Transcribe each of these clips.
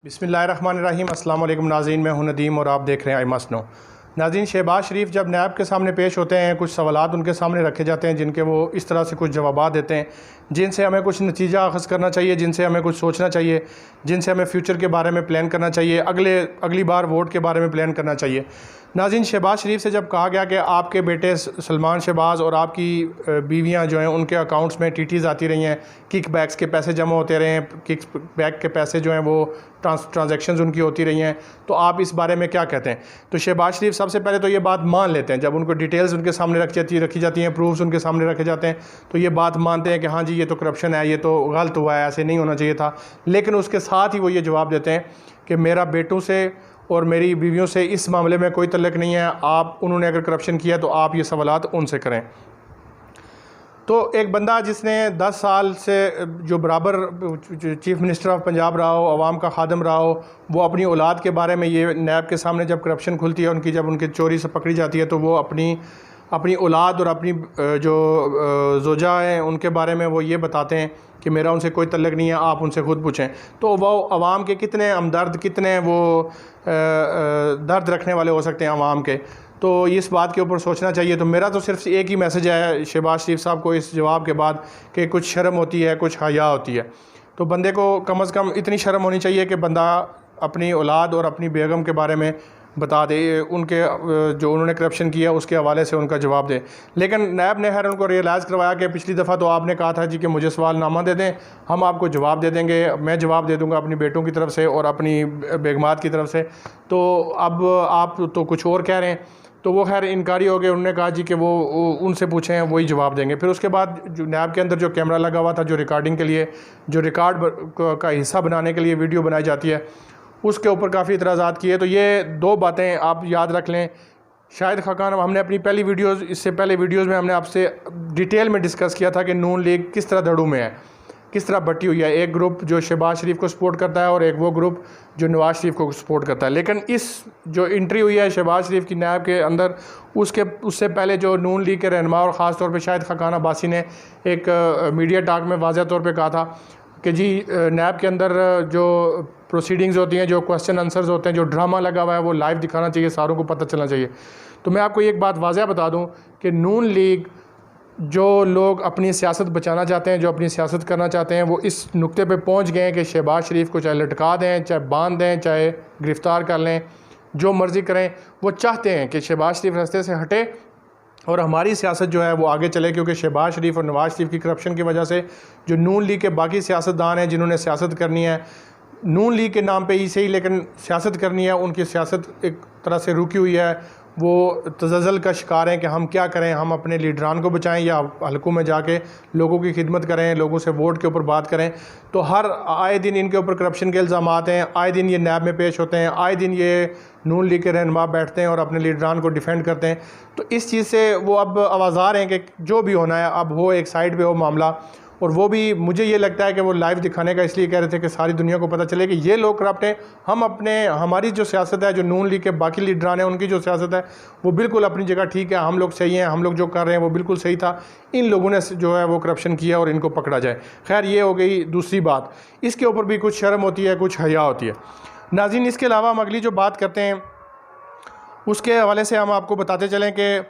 बिस्मिल्लाहिर्रहमानिर्रहीम। अस्सलाम वालेकुम नाज़रीन, मैं हूं नदीम और आप देख रहे हैं आई मस्ट नो। नाज़रीन, शहबाज शरीफ जब नैब के सामने पेश होते हैं, कुछ सवालात उनके सामने रखे जाते हैं जिनके वो इस तरह से कुछ जवाब देते हैं जिनसे हमें कुछ नतीजा अख़ज़ करना चाहिए, जिनसे हमें कुछ सोचना चाहिए, जिनसे हमें फ्यूचर के बारे में प्लान करना चाहिए, अगली बार वोट के बारे में प्लान करना चाहिए। नाज़रीन, शहबाज शरीफ से जब कहा गया कि आपके बेटे सलमान शहबाज और आपकी बीवियां जो हैं उनके अकाउंट्स में टीटीज़ आती रही हैं, किक बैक्स के पैसे जमा होते रहे हैं, किक बैक के पैसे जो हैं वो ट्रांजैक्शंस उनकी होती रही हैं, तो आप इस बारे में क्या कहते हैं? तो शहबाज शरीफ सबसे पहले तो ये बात मान लेते हैं, जब उनको डिटेल्स उनके सामने रखी जाती हैं, प्रूफ्स उनके सामने रखे जाते हैं, तो ये बात मानते हैं कि हाँ जी, ये तो करप्शन है, ये तो गलत हुआ है, ऐसे नहीं होना चाहिए था। लेकिन उसके साथ ही वो ये जवाब देते हैं कि मेरा बेटों से और मेरी बीवियों से इस मामले में कोई तल्लुक़ नहीं है, उन्होंने अगर करप्शन किया तो आप ये सवालात उनसे करें। तो एक बंदा जिसने 10 साल से जो बराबर चीफ़ मिनिस्टर ऑफ पंजाब रहा हो, अवाम का खादम रहा हो, वो अपनी औलाद के बारे में ये नैब के सामने जब करप्शन खुलती है उनकी, जब उनकी चोरी से पकड़ी जाती है, तो वो अपनी औलाद और अपनी जो ज़ौजा हैं उनके बारे में वो ये बताते हैं कि मेरा उनसे कोई तल्लुक़ नहीं है, आप उनसे ख़ुद पूछें। तो वो अवाम के कितने हमदर्द, कितने वो दर्द रखने वाले हो सकते हैं अवाम के, तो इस बात के ऊपर सोचना चाहिए। तो मेरा तो सिर्फ एक ही मैसेज है शहबाज शरीफ साहब को इस जवाब के बाद कि कुछ शर्म होती है, कुछ हया होती है। तो बंदे को कम से कम इतनी शर्म होनी चाहिए कि बंदा अपनी औलाद और अपनी बेगम के बारे में बता दे, उनके जो उन्होंने करप्शन किया उसके हवाले से उनका जवाब दे। लेकिन नैब ने उनको रियलाइज़ करवाया कि पिछली दफ़ा तो आपने कहा था जी कि मुझे सवालनामा दे दें, हम आपको जवाब दे देंगे, मैं जवाब दे दूंगा अपनी बेटों की तरफ से और अपनी बेगमात की तरफ से, तो अब आप तो कुछ और कह रहे हैं। तो वो खैर इनकारी हो गए, उन्होंने कहा जी कि वो उनसे पूछें, वही जवाब देंगे। फिर उसके बाद जो नैब के अंदर जो कैमरा लगा हुआ था, जो रिकॉर्डिंग के लिए, जो रिकॉर्ड का हिस्सा बनाने के लिए वीडियो बनाई जाती है, उसके ऊपर काफ़ी इतराज़ात किए। तो ये दो बातें आप याद रख लें। शाहिद खाकान, हमने अपनी पहली वीडियोज़, इससे पहले वीडियोज़ में हमने आपसे डिटेल में डिस्कस किया था कि नून लीग किस तरह धड़ू में है, किस तरह बटी हुई है। एक ग्रुप जो शहबाज शरीफ को सपोर्ट करता है और एक वो ग्रुप जो नवाज शरीफ को सपोर्ट करता है। लेकिन इस जो एंट्री हुई है शहबाज शरीफ की नैब के अंदर, उससे पहले जो नून लीग के रहनुमा और ख़ास तौर पे शाहिद खाकान अब्बासी ने एक मीडिया टॉक में वाज़ह तौर पे कहा था कि जी नैब के अंदर जो प्रोसीडिंग्स होती हैं, जो क्वेश्चन आंसर्स होते हैं, जो ड्रामा लगा हुआ है, वो लाइव दिखाना चाहिए, सारों को पता चलना चाहिए। तो मैं आपको एक बात वाज़ह बता दूं कि नून लीग, जो लोग अपनी सियासत बचाना चाहते हैं, जो अपनी सियासत करना चाहते हैं, वो इस नुक्ते पे पहुंच गए हैं कि शहबाज शरीफ को चाहे लटका दें, चाहे बांध दें, चाहे गिरफ़्तार कर लें, जो मर्ज़ी करें। वो चाहते हैं कि शहबाज शरीफ रास्ते से हटे और हमारी सियासत जो है वो आगे चले, क्योंकि शहबाज शरीफ और नवाज शरीफ की करप्शन की वजह से जो नून लीग के बाकी सियासतदान हैं जिन्होंने सियासत करनी है, नून लीग के नाम पे ही सही लेकिन सियासत करनी है, उनकी सियासत एक तरह से रुकी हुई है। वो तज़ल्ज़ुल का शिकार हैं कि हम क्या करें, हम अपने लीडरान को बचाएं या हलकों में जाके लोगों की खिदमत करें, लोगों से वोट के ऊपर बात करें। तो हर आए दिन इनके ऊपर करप्शन के इल्ज़ामात हैं, आए दिन ये नैब में पेश होते हैं, आए दिन ये नून लीग के रहनुमा बैठते हैं और अपने लीडरान को डिफेंड करते हैं। तो इस चीज़ से वो अब आवाज़ार हैं कि जो भी होना है अब हो, एक साइड पे हो मामला। और वो भी मुझे ये लगता है कि वो लाइव दिखाने का इसलिए कह रहे थे कि सारी दुनिया को पता चले कि ये लोग करप्ट हैं। हमारी जो सियासत है, जो नून लीग के बाकी लीडरान हैं, उनकी जो सियासत है वो बिल्कुल अपनी जगह ठीक है, हम लोग सही हैं, हम लोग जो कर रहे हैं वो बिल्कुल सही था, इन लोगों ने जो है वो करप्शन किया और इनको पकड़ा जाए। खैर, ये हो गई दूसरी बात। इसके ऊपर भी कुछ शर्म होती है, कुछ हया होती है। नाज़रीन, इसके अलावा हम अगली जो बात करते हैं उसके हवाले से हम आपको बताते चलें कि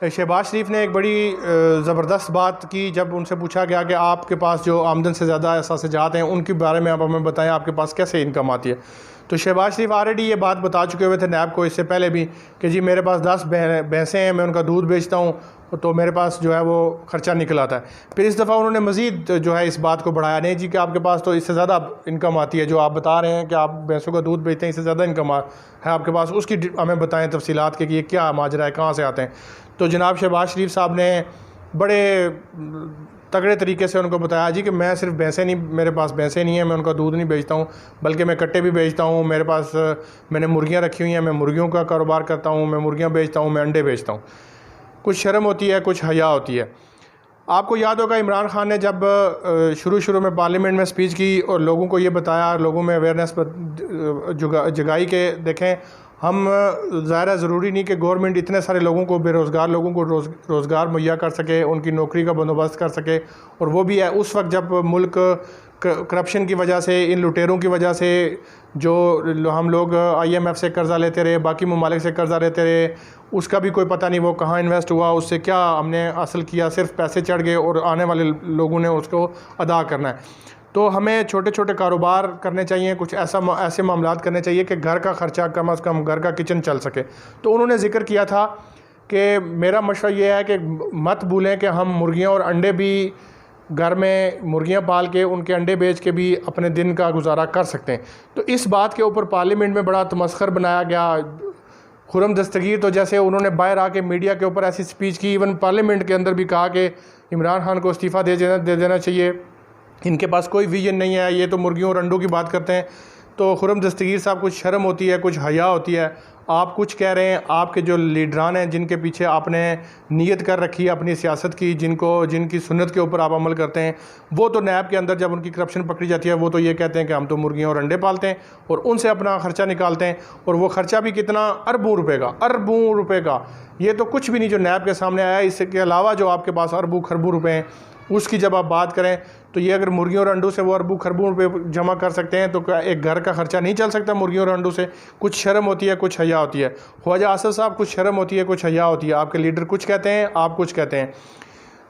शहबाज शरीफ ने एक बड़ी ज़बरदस्त बात की जब उनसे पूछा गया कि आपके पास जो आमदन से ज़्यादा असासाजात हैं उनके बारे में आप हमें बताएं, आपके पास कैसे इनकम आती है। तो शहबाज शरीफ ऑलरेडी ये बात बता चुके हुए थे नैब को इससे पहले भी कि जी मेरे पास 10 भैंसें हैं, मैं उनका दूध बेचता हूँ, तो मेरे पास जो है वो ख़र्चा निकल आता है। फिर इस दफ़ा उन्होंने मज़ीद जो है इस बात को बढ़ाया, नहीं जी कि आपके पास तो इससे ज़्यादा इनकम आती है, जो आप बता रहे हैं कि आप भैंसों का दूध बेचते हैं, इससे ज़्यादा इनकम है आपके पास, उसकी हमें बताएं तफसीलात के कि ये क्या माजरा है, कहाँ से आते हैं। तो जनाब शहबाज शरीफ साहब ने बड़े तगड़े तरीके से उनको बताया जी कि मैं सिर्फ भैंसें नहीं, मेरे पास भैंसें नहीं हैं, मैं उनका दूध नहीं बेचता हूँ, बल्कि मैं कट्टे भी बेचता हूँ, मेरे पास मैंने मुर्गियाँ रखी हुई हैं, मैं मुर्गियों का कारोबार करता हूँ, मैं मुर्गियाँ बेचता हूँ, मैं अंडे बेचता हूँ। कुछ शर्म होती है, कुछ हया होती है। आपको याद होगा इमरान खान ने जब शुरू में पार्लियामेंट में स्पीच की और लोगों को ये बताया, लोगों में अवेयरनेस जगाई के देखें हम ज़ाहिर है ज़रूरी नहीं कि गवर्नमेंट इतने सारे लोगों को, बेरोज़गार लोगों को रोज़गार मुहैया कर सके, उनकी नौकरी का बंदोबस्त कर सके, और वो भी है उस वक्त जब मुल्क करप्शन की वजह से, इन लुटेरों की वजह से जो हम लोग IMF से कर्ज़ा लेते रहे, बाकी ममालिक से कर्ज़ा लेते रहे, उसका भी कोई पता नहीं वो कहाँ इन्वेस्ट हुआ, उससे क्या हमने हासिल किया, सिर्फ पैसे चढ़ गए और आने वाले लोगों ने उसको अदा करना है। तो हमें छोटे छोटे कारोबार करने चाहिए, कुछ ऐसे मामलात करने चाहिए कि घर का ख़र्चा कम अज़ कम, घर का किचन चल सके। तो उन्होंने ज़िक्र किया था कि मेरा मशवरा ये है कि मत भूलें कि हम मुर्गियाँ और अंडे भी घर में मुर्गियां पाल के उनके अंडे बेच के भी अपने दिन का गुजारा कर सकते हैं। तो इस बात के ऊपर पार्लियामेंट में बड़ा तमस्खर बनाया गया। खुर्रम दस्तगीर तो जैसे उन्होंने बाहर आके मीडिया के ऊपर ऐसी स्पीच की, इवन पार्लियामेंट के अंदर भी कहा कि इमरान खान को इस्तीफ़ा दे देना चाहिए, इनके पास कोई विजन नहीं है, ये तो मुर्गियों और अंडों की बात करते हैं। तो खुर्रम दस्तगीर साहब, कुछ शर्म होती है, कुछ हया होती है। आप कुछ कह रहे हैं, आपके जो लीडरान हैं जिनके पीछे आपने नीयत कर रखी है अपनी सियासत की, जिनकी सुन्नत के ऊपर आप अमल करते हैं, वो तो नैब के अंदर जब उनकी करप्शन पकड़ी जाती है वो तो ये कहते हैं कि हम तो मुर्गियाँ और अंडे पालते हैं और उनसे अपना ख़र्चा निकालते हैं। और वो ख़र्चा भी कितना, अरबों रुपए का। ये तो कुछ भी नहीं जो नैब के सामने आया। इसके अलावा जो आपके पास अरबों खरबों रुपए हैं, उसकी जब आप बात करें तो ये अगर मुर्गियों और अंडों से वो अरबों खरबों रुपए जमा कर सकते हैं तो क्या एक घर का खर्चा नहीं चल सकता मुर्गियों और अंडों से? कुछ शर्म होती है, कुछ हया होती है। ख्वाजा आसिफ साहब, कुछ शर्म होती है, कुछ हया होती है। आपके लीडर कुछ कहते हैं, आप कुछ कहते हैं।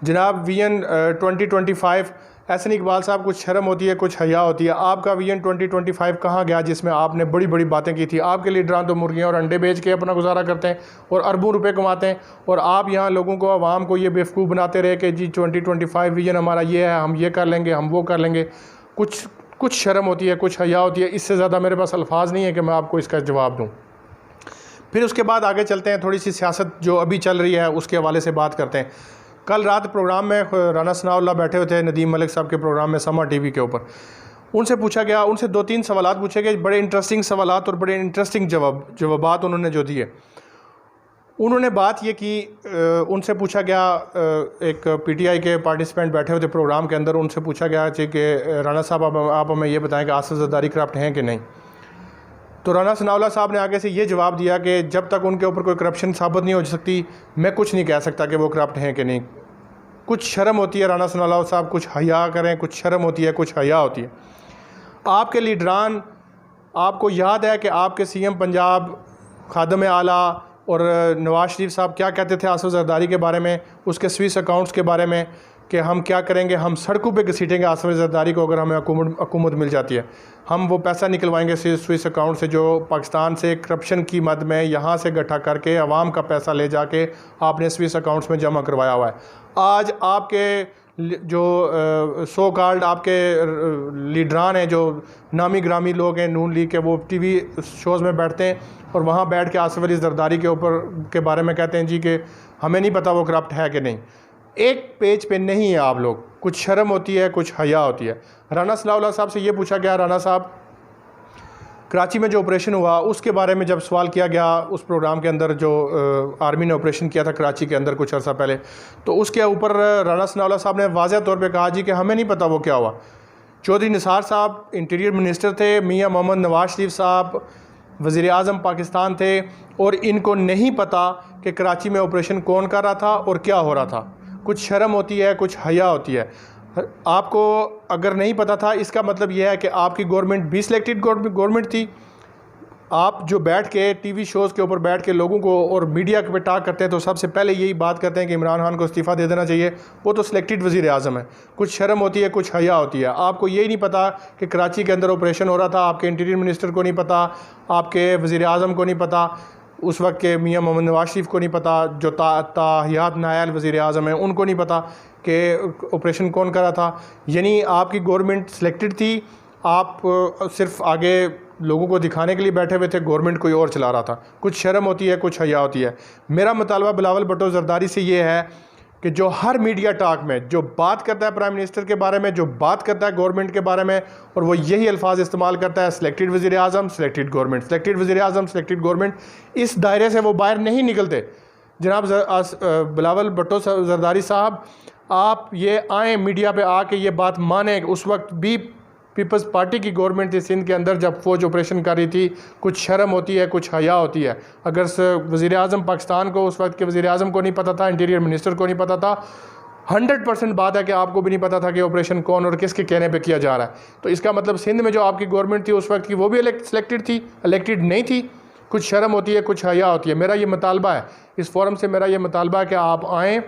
जनाब विजन 2025, एहसन इकबाल साहब, कुछ शर्म होती है, कुछ हया होती है। आपका विजन 2025 कहाँ गया जिसमें आपने बड़ी बड़ी बातें की थी? आपके लीडरान तो मुर्गियाँ और अंडे बेच के अपना गुजारा करते हैं और अरबों रुपए कमाते हैं, और आप यहाँ लोगों को, आवाम को ये बेवकूफ़ बनाते रहे कि जी 2025 विजन हमारा ये है, हम ये कर लेंगे, हम वो कर लेंगे। कुछ शर्म होती है, कुछ हया होती है। इससे ज़्यादा मेरे पास अल्फाज नहीं है कि मैं आपको इसका जवाब दूँ। फिर उसके बाद आगे चलते हैं, थोड़ी सी सियासत जो अभी चल रही है उसके हवाले से बात करते हैं। कल रात प्रोग्राम में राना सनाउल्लाह बैठे हुए थे नदीम मलिक साहब के प्रोग्राम में, समा TV के ऊपर। उनसे पूछा गया, उनसे 2-3 सवालात पूछे गए, बड़े इंटरेस्टिंग सवालात और बड़े इंटरेस्टिंग जवाबात उन्होंने जो दिए। उन्होंने बात ये की, उनसे पूछा गया, एक PTI के पार्टिसिपेंट बैठे हुए थे प्रोग्राम के अंदर, उनसे पूछा गया कि राना साहब आप हमें ये बताएं कि आसिफ जरदारी करप्ट हैं कि नहीं। तो राना सनाउल्लाह साहब ने आगे से ये जवाब दिया कि जब तक उनके ऊपर कोई करप्शन साबित नहीं हो सकती, मैं कुछ नहीं कह सकता कि वो करप्ट हैं कि नहीं। कुछ शर्म होती है राना सनाउल्लाह साहब, कुछ हया करें, कुछ शर्म होती है, कुछ हया होती है। आपके लीडरान, आपको याद है कि आपके CM पंजाब खादम आला और नवाज शरीफ साहब क्या कहते थे आसिफ जरदारी के बारे में, उसके स्विस अकाउंट्स के बारे में, कि हम क्या करेंगे, हम सड़कों पे घसीटेंगे आसिफ जरदारी को अगर हमें हुकूमत मिल जाती है। हम वो पैसा निकलवाएंगे स्विस अकाउंट से जो पाकिस्तान से करप्शन की मद में यहाँ से इकट्ठा करके आवाम का पैसा ले जाके आपने स्विस अकाउंट्स में जमा करवाया हुआ है। आज आपके जो सो कॉल्ड आपके लीडरान हैं, जो नामी ग्रामी लोग हैं नून लीग के, वो TV शोज़ में बैठते हैं और वहाँ बैठ के आसिफ अली जरदारी के ऊपर के बारे में कहते हैं जी कि हमें नहीं पता वो करप्ट है कि नहीं। एक पेज पे नहीं है आप लोग। कुछ शर्म होती है, कुछ हया होती है। राना सनाउल्लाह साहब से ये पूछा गया, राना साहब कराची में जो ऑपरेशन हुआ उसके बारे में जब सवाल किया गया उस प्रोग्राम के अंदर, जो आर्मी ने ऑपरेशन किया था कराची के अंदर कुछ अर्सा पहले, तो उसके ऊपर राना सनाउल्लाह साहब ने वाज़ेह तौर पे कहा जी कि हमें नहीं पता वो क्या हुआ। चौधरी निसार साहब इंटीरियर मिनिस्टर थे, मियाँ मोहम्मद नवाज शरीफ साहब वज़ीर आज़म पाकिस्तान थे, और इनको नहीं पता कि कराची में ऑपरेशन कौन कर रहा था और क्या हो रहा था। कुछ शर्म होती है, कुछ हया होती है। आपको अगर नहीं पता था, इसका मतलब यह है कि आपकी गवर्नमेंट भी सिलेक्टेड गवर्नमेंट थी। आप जो बैठ के TV शोज़ के ऊपर बैठ के लोगों को और मीडिया पे टाक करते हैं तो सबसे पहले यही बात करते हैं कि इमरान खान को इस्तीफ़ा दे देना चाहिए। वो तो सिलेक्टेड वज़ीर आज़म है। कुछ शर्म होती है, कुछ हया होती है। आपको यही नहीं पता कि कराची के अंदर ऑपरेशन हो रहा था, आपके इंटीरियर मिनिस्टर को नहीं पता, आपके वज़ीर आज़म को नहीं पता, उस वक्त के मियाँ मोहम्मद नवाज शरीफ को नहीं पता, जो ताहियात नायाल वज़ीर आज़म हैं उनको नहीं पता कि ऑपरेशन कौन कर रहा था। यानी आपकी गवर्नमेंट सिलेक्टेड थी, आप सिर्फ आगे लोगों को दिखाने के लिए बैठे हुए थे, गवर्नमेंट कोई और चला रहा था। कुछ शर्म होती है, कुछ हया होती है। मेरा मुतालबा बिलावल भुट्टो जरदारी से ये है कि जो हर मीडिया टॉक में जो बात करता है प्राइम मिनिस्टर के बारे में, जो बात करता है गवर्नमेंट के बारे में, और वो यही अल्फाज इस्तेमाल करता है, सिलेक्टेड वज़ीर आज़म, सिलेक्टेड गवर्नमेंट, सिलेक्टेड वज़ीर आज़म, सिलेक्टेड गवर्नमेंट, इस दायरे से वो बाहर नहीं निकलते। जनाब बिलावल भुट्टो जरदारी साहब, आप ये आएँ मीडिया पे आके ये बात माने, उस वक्त भी पीपल्स पार्टी की गवर्नमेंट थी सिंध के अंदर जब फ़ौज ऑपरेशन कर रही थी। कुछ शर्म होती है, कुछ हया होती है। अगर वज़ीर आज़म पाकिस्तान को, उस वक्त के वज़ीर आज़म को नहीं पता था, इंटीरियर मिनिस्टर को नहीं पता था, 100% बात है कि आपको भी नहीं पता था कि ऑपरेशन कौन और किसके कहने पे किया जा रहा है। तो इसका मतलब सिंध में जो आपकी गवर्नमेंट थी उस वक्त की, वो भी इलेक्टेड नहीं थी। कुछ शर्म होती है, कुछ हया होती है। मेरा ये मुतालबा है, इस फोरम से मेरा ये मुतालबा है कि आप आएँ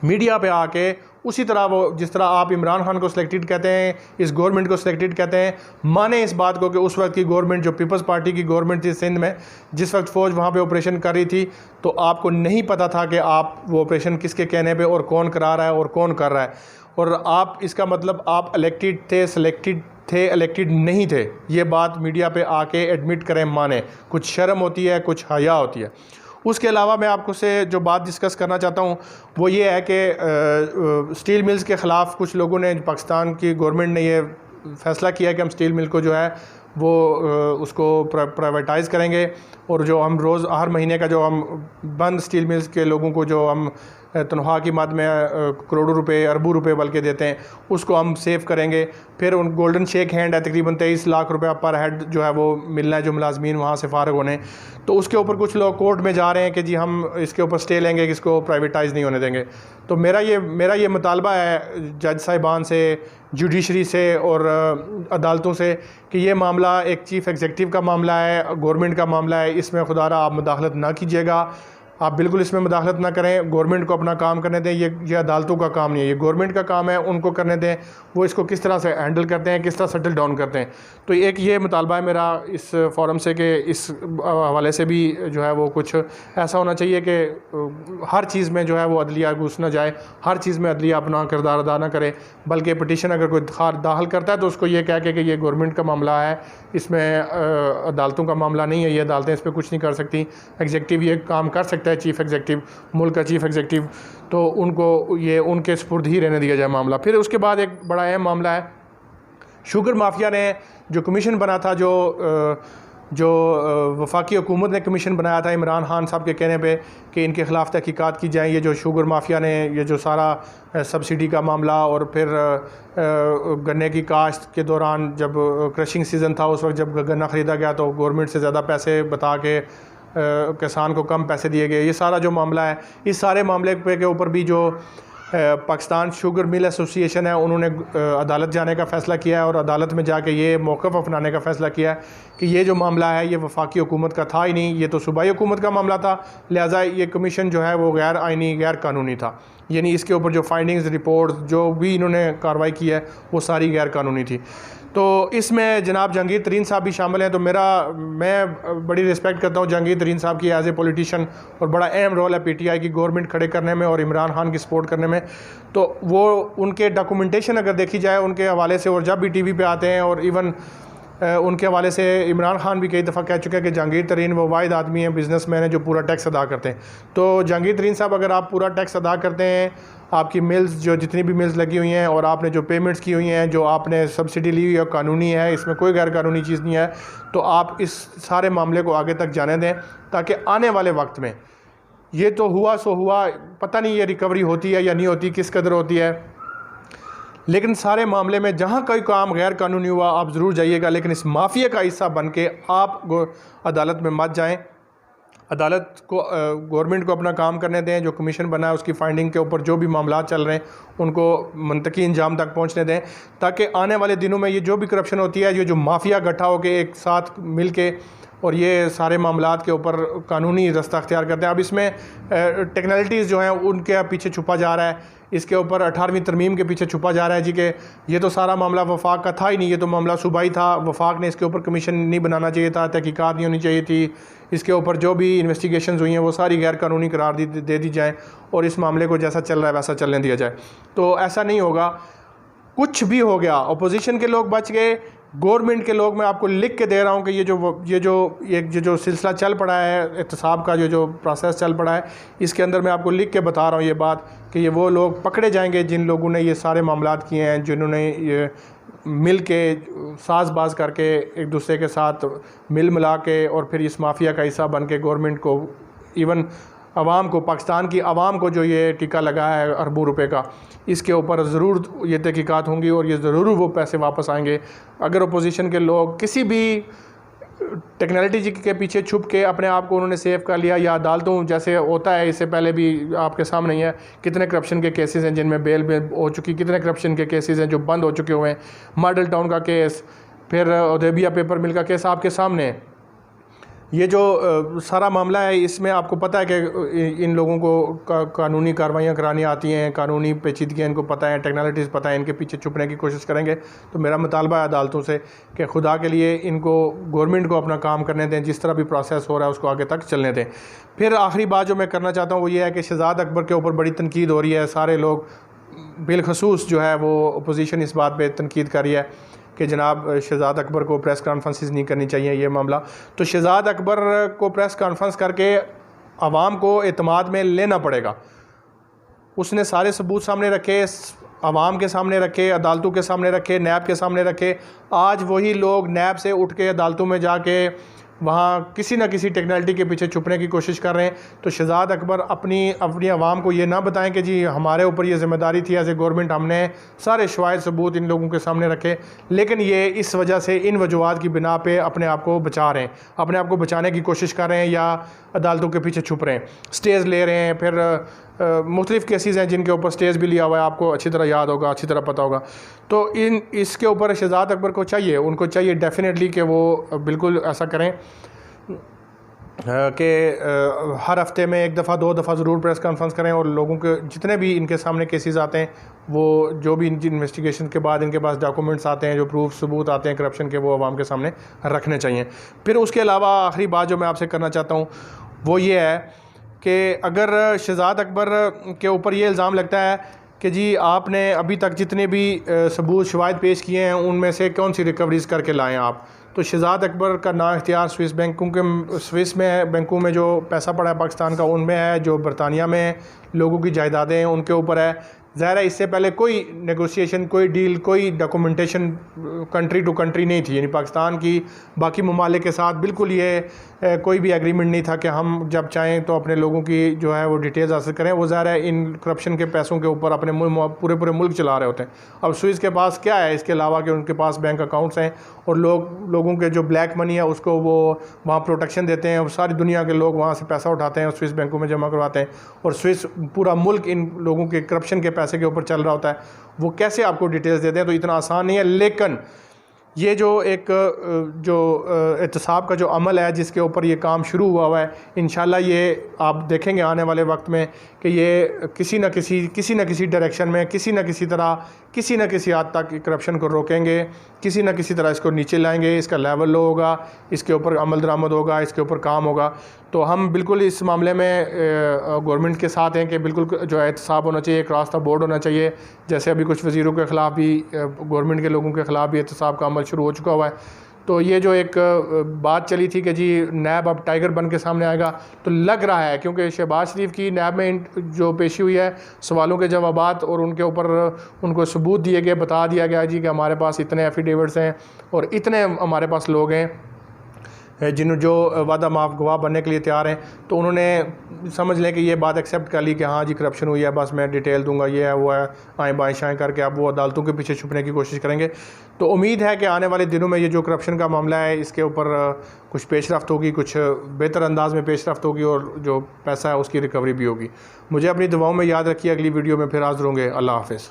मीडिया पे आके, उसी तरह वो जिस तरह आप इमरान खान को सिलेक्टेड कहते हैं, इस गवर्नमेंट को सिलेक्टेड कहते हैं, माने इस बात को कि उस वक्त की गवर्नमेंट जो पीपल्स पार्टी की गवर्नमेंट थी सिंध में, जिस वक्त फ़ौज वहाँ पे ऑपरेशन कर रही थी, तो आपको नहीं पता था कि आप वो ऑपरेशन किसके कहने पे और कौन करा रहा है और कौन कर रहा है। और आप, इसका मतलब आप इलेक्टेड थे, इलेक्टेड नहीं थे। ये बात मीडिया पे आके एडमिट करें, माने। कुछ शर्म होती है, कुछ हया होती है। उसके अलावा मैं आपको से जो बात डिस्कस करना चाहता हूँ वो ये है कि स्टील मिल्स के ख़िलाफ़ कुछ लोगों ने, पाकिस्तान की गवर्नमेंट ने ये फ़ैसला किया कि हम स्टील मिल को जो है वो उसको प्राइवेटाइज़ करेंगे, और जो हम रोज़ हर महीने का जो हम बंद स्टील मिल्स के लोगों को जो हम तनख्वाह की मद में करोड़ों रुपए, अरबों रुपए बल्कि देते हैं, उसको हम सेव करेंगे। फिर उन गोल्डन शेक हैंड है, तकरीबन 23 लाख रुपए पर हेड जो है वो मिलना है जो मुलाजमीन वहाँ से फारग होने। तो उसके ऊपर कुछ लोग कोर्ट में जा रहे हैं कि जी हम इसके ऊपर स्टे लेंगे कि इसको प्राइवेटाइज़ नहीं होने देंगे। तो मेरा ये मुतालबा है जज साहिबान से, जुडिशरी से और अदालतों से कि ये मामला एक चीफ़ एग्जीक्यूटिव का मामला है, गवर्नमेंट का मामला है, इसमें खुदारा आप मुदाखलत ना कीजिएगा। आप बिल्कुल इसमें मुदाखलत ना करें, गवर्नमेंट को अपना काम करने दें। ये अदालतों का काम नहीं है, ये गवर्नमेंट का काम है, उनको करने दें। वो इसको किस तरह से हैंडल करते हैं, किस तरह सेटल डाउन करते हैं। तो एक ये मुतालबा है मेरा इस फोरम से कि इस हवाले से भी जो है वो कुछ ऐसा होना चाहिए कि हर चीज़ में जो है वो अदलिया घुस ना जाए, हर चीज़ में अदलिया अपना किरदार अदा ना करे, बल्कि पटिशन अगर कोई दाखिल करता है तो उसको ये कह के कि ये गवर्नमेंट का मामला है, इसमें अदालतों का मामला नहीं है, ये अदालतें इस पर कुछ नहीं कर सकती, एग्जीक्यूटिव ये काम कर सकता है, चीफ़ एग्जीक्यूटिव, मुल्क का चीफ़ एग्जीक्यूटिव, तो उनको ये उनके सुपुर्द ही रहने दिया जाए मामला। फिर उसके बाद एक बड़ा अहम मामला है, शुगर माफिया ने जो कमीशन बना था, जो वफाकी हुकूमत ने कमीशन बनाया था इमरान खान साहब के कहने पे कि इनके ख़िलाफ़ तहकीकात की जाए। ये जो शुगर माफिया ने ये जो सारा सब्सिडी का मामला, और फिर गन्ने की काश्त के दौरान जब क्रशिंग सीज़न था उस वक्त जब गन्ना ख़रीदा गया तो गवर्नमेंट से ज़्यादा पैसे बता के किसान को कम पैसे दिए गए। ये सारा जो मामला है, इस सारे मामले के ऊपर भी जो पाकिस्तान शुगर मिल एसोसिएशन है उन्होंने अदालत जाने का फ़ैसला किया है, और अदालत में जाके ये मौक़िफ़ अपनाने का फ़ैसला किया है कि ये जो मामला है ये वफाकी हुकूमत का था ही नहीं, ये तो सूबाई हुकूमत का मामला था, लिहाजा ये कमीशन जो है वो गैर आइनी, गैर कानूनी था। यानी इसके ऊपर जो फाइंडिंग्स, रिपोर्ट जो भी इन्होंने कार्रवाई की है वो सारी गैर कानूनी थी। तो इसमें जनाब जहांगीर तरीन साहब भी शामिल हैं। तो मैं बड़ी रिस्पेक्ट करता हूँ जहांगीर तरीन साहब की एज ए पॉलिटिशियन, और बड़ा अहम रोल है पीटीआई की गवर्नमेंट खड़े करने में और इमरान खान की सपोर्ट करने में। तो वो उनके डॉक्यूमेंटेशन अगर देखी जाए उनके हवाले से, और जब भी टीवी पे आते हैं, और इवन उनके हवाले से इमरान खान भी कई दफ़ा कह चुके हैं कि जहांगीर तरीन वो वाहिद आदमी है, बिजनेसमैन है जो पूरा टैक्स अदा करते हैं। तो जहांगीर तरीन साहब, अगर आप पूरा टैक्स अदा करते हैं, आपकी मिल्स जो जितनी भी मिल्स लगी हुई हैं और आपने जो पेमेंट्स की हुई हैं, जो आपने सब्सिडी ली हुई है कानूनी है, इसमें कोई गैर कानूनी चीज़ नहीं है, तो आप इस सारे मामले को आगे तक जाने दें, ताकि आने वाले वक्त में ये तो हुआ सो हुआ, पता नहीं ये रिकवरी होती है या नहीं होती, किस कदर होती है, लेकिन सारे मामले में जहाँ कोई काम गैर कानूनी हुआ आप ज़रूर जाइएगा, लेकिन इस माफिया का हिस्सा बन के आप अदालत में मत जाएं। अदालत को, गवर्नमेंट को अपना काम करने दें। जो कमीशन बना है उसकी फाइंडिंग के ऊपर जो भी मामला चल रहे हैं उनको मंतकी इंजाम तक पहुंचने दें, ताकि आने वाले दिनों में ये जो भी करप्शन होती है, ये जो माफिया इकट्ठा होकर एक साथ मिल के और ये सारे मामलात के ऊपर कानूनी रास्ता अख्तियार करते हैं। अब इसमें टेक्नोलॉजीज़ जो हैं उनके पीछे छुपा जा रहा है, इसके ऊपर 18वीं तरमीम के पीछे छुपा जा रहा है जी कि ये तो सारा मामला वफाक का था ही नहीं, ये तो मामला सूबाई था, वफाक ने इसके ऊपर कमीशन नहीं बनाना चाहिए था, तहकीकात नहीं होनी चाहिए थी, इसके ऊपर जो भी इन्वेस्टिगेशंस हुई हैं वो सारी गैर कानूनी करार दे दी जाए और इस मामले को जैसा चल रहा है वैसा चलने दिया जाए। तो ऐसा नहीं होगा, कुछ भी हो गया, अपोजिशन के लोग बच गए, गवर्नमेंट के लोग, मैं आपको लिख के दे रहा हूँ कि ये जो सिलसिला चल पड़ा है, एहतसाब का जो प्रोसेस चल पड़ा है, इसके अंदर मैं आपको लिख के बता रहा हूँ ये बात कि ये वो लोग पकड़े जाएंगे जिन लोगों ने ये सारे मामलात किए हैं, जिन्होंने ये मिल के साजबाज करके एक दूसरे के साथ मिल मिला के और फिर इस माफिया का हिस्सा बन के गवर्नमेंट को, इवन आवाम को, पाकिस्तान की आवाम को जो ये टिका लगा है अरबों रुपए का, इसके ऊपर ज़रूर ये तहकीकात होंगी और ये ज़रूर वो पैसे वापस आएंगे। अगर अपोजिशन के लोग किसी भी टेक्नोलॉजी के पीछे छुप के अपने आप को उन्होंने सेव कर लिया, या अदालतों जैसे होता है, इससे पहले भी आपके सामने ही है कितने करप्शन के केसेस हैं जिनमें बेल हो चुकी, कितने करप्शन के केसेस हैं जो बंद हो चुके हुए हैं। मॉडल टाउन का केस, फिर उदैबिया पेपर मिल का केस आपके सामने है। ये जो सारा मामला है, इसमें आपको पता है कि इन लोगों को कानूनी कार्रवाइयाँ करानी आती हैं, कानूनी पेचीदगियाँ इनको पता है, टेक्नोलॉजीज़ पता है, इनके पीछे छुपने की कोशिश करेंगे। तो मेरा मुतालबा है अदालतों से कि खुदा के लिए इनको, गवर्नमेंट को अपना काम करने दें, जिस तरह भी प्रोसेस हो रहा है उसको आगे तक चलने दें। फिर आखिरी बात जो मैं करना चाहता हूँ वो ये है कि शहजाद अकबर के ऊपर बड़ी तनकीद हो रही है। सारे लोग बिलखसूस जो है वो अपोजिशन इस बात पर तनकीद कर रही है कि जनाब शहजाद अकबर को प्रेस कॉन्फ्रेंसेस नहीं करनी चाहिए, ये मामला। तो शहजाद अकबर को प्रेस कॉन्फ्रेंस करके आवाम को एतमाद में लेना पड़ेगा। उसने सारे सबूत सामने रखे, आवाम के सामने रखे, अदालतों के सामने रखे, नैब के सामने रखे। आज वही लोग नैब से उठ के अदालतों में जाके वहाँ किसी न किसी टेक्नोलॉजी के पीछे छुपने की कोशिश कर रहे हैं। तो शहजाद अकबर अपनी आवाम को ये ना बताएं कि जी हमारे ऊपर ये ज़िम्मेदारी थी एज ए गवर्नमेंट, हमने सारे शवाहिद सबूत इन लोगों के सामने रखे, लेकिन ये इस वजह से, इन वजूहात की बिना पे अपने आप को बचा रहे हैं, अपने आप को बचाने की कोशिश कर रहे हैं, या अदालतों के पीछे छुप रहे हैं, स्टेज ले रहे हैं। फिर मुख्तलिफ़ केसेस हैं जिनके ऊपर स्टेज भी लिया हुआ है, आपको अच्छी तरह याद होगा, अच्छी तरह पता होगा। तो इसके ऊपर शहजाद अकबर को चाहिए, उनको चाहिए डेफिनेटली कि वो बिल्कुल ऐसा करें कि हर हफ्ते में एक दफ़ा 2 दफ़ा ज़रूर प्रेस कॉन्फ्रेंस करें, और लोगों के जितने भी इनके सामने केसेस आते हैं, वो जो भी इनकी इन्वेस्टिगेशन के बाद इनके पास डॉक्यूमेंट्स आते हैं, जो प्रूफ सबूत आते हैं करप्शन के, वो आवाम के सामने रखने चाहिए। फिर उसके अलावा आखिरी बात जो मैं आपसे करना चाहता हूँ वो ये है कि अगर शहजाद अकबर के ऊपर ये इल्ज़ाम लगता है कि जी आपने अभी तक जितने भी सबूत शवाहिद पेश किए हैं उनमें से कौन सी रिकवरीज़ करके लाएँ आप, तो शहजाद अकबर का ना इख्तियार स्विस बैंकों में जो पैसा पड़ा है पाकिस्तान का उनमें है, जो बरतानिया में लोगों की जायदादें हैं उनके ऊपर है। ज़ाहिर है इससे पहले कोई नेगोशिएशन, कोई डील, कोई डॉक्यूमेंटेशन कंट्री टू कंट्री नहीं थी, यानी पाकिस्तान की बाकी ममालिक के साथ बिल्कुल ये कोई भी एग्रीमेंट नहीं था कि हम जब चाहें तो अपने लोगों की जो है वो डिटेल्स हासिल करें। वो ज़ाहिर है इन करप्शन के पैसों के ऊपर अपने पूरे मुल्क चला रहे होते हैं। अब स्विस के पास क्या है इसके अलावा कि उनके पास बैंक अकाउंट्स हैं, और लोगों के जो ब्लैक मनी है उसको वो वहाँ प्रोटेक्शन देते हैं, और सारी दुनिया के लोग वहाँ से पैसा उठाते हैं और स्विस बैंकों में जमा करवाते हैं, और स्विस पूरा मुल्क इन लोगों के करप्शन के पैसे के ऊपर चल रहा होता है। वो कैसे आपको डिटेल्स देते हैं, तो इतना आसान नहीं है। लेकिन ये जो एक एहतसाब का जो अमल है जिसके ऊपर ये काम शुरू हुआ है, इंशाल्लाह ये आप देखेंगे आने वाले वक्त में कि ये किसी न किसी डायरेक्शन में, किसी न किसी तरह, किसी न किसी हद तक करप्शन को रोकेंगे, किसी न किसी तरह इसको नीचे लाएंगे, इसका लेवल लो होगा, इसके ऊपर अमल दरामद होगा, इसके ऊपर काम होगा। तो हम बिल्कुल इस मामले में गवर्नमेंट के साथ हैं कि बिल्कुल जो है एहतसाब होना चाहिए, एक रास्ता बोर्ड होना चाहिए। जैसे अभी कुछ वज़ीरों के ख़िलाफ़ भी, गवर्नमेंट के लोगों के ख़िलाफ़ भी एहतसाब का अमल शुरू हो चुका हुआ है। तो ये जो एक बात चली थी कि जी नैब अब टाइगर बन के सामने आएगा, तो लग रहा है क्योंकि शहबाज शरीफ की नैब में जो पेशी हुई है, सवालों के जवाबात और उनके ऊपर उनको सबूत दिए गए, बता दिया गया जी कि हमारे पास इतने एफिडेविट्स हैं और इतने हमारे पास लोग हैं जो वादा माफ़ गवाह बनने के लिए तैयार हैं। तो उन्होंने समझ लें कि ये बात एक्सेप्ट कर ली कि हाँ जी करप्शन हुई है, बस मैं डिटेल दूंगा, ये है वो है, आएँ बाएँ शाएँ करके अब वो अदालतों के पीछे छुपने की कोशिश करेंगे। तो उम्मीद है कि आने वाले दिनों में ये जो करप्शन का मामला है इसके ऊपर कुछ पेशरफ्त होगी, कुछ बेहतर अंदाज में पेशरफ्त होगी, और जो पैसा है उसकी रिकवरी भी होगी। मुझे अपनी दुआओं में याद रखिए। अगली वीडियो में फिर हाज़िर होंगे। अल्लाह हाफ़िज़।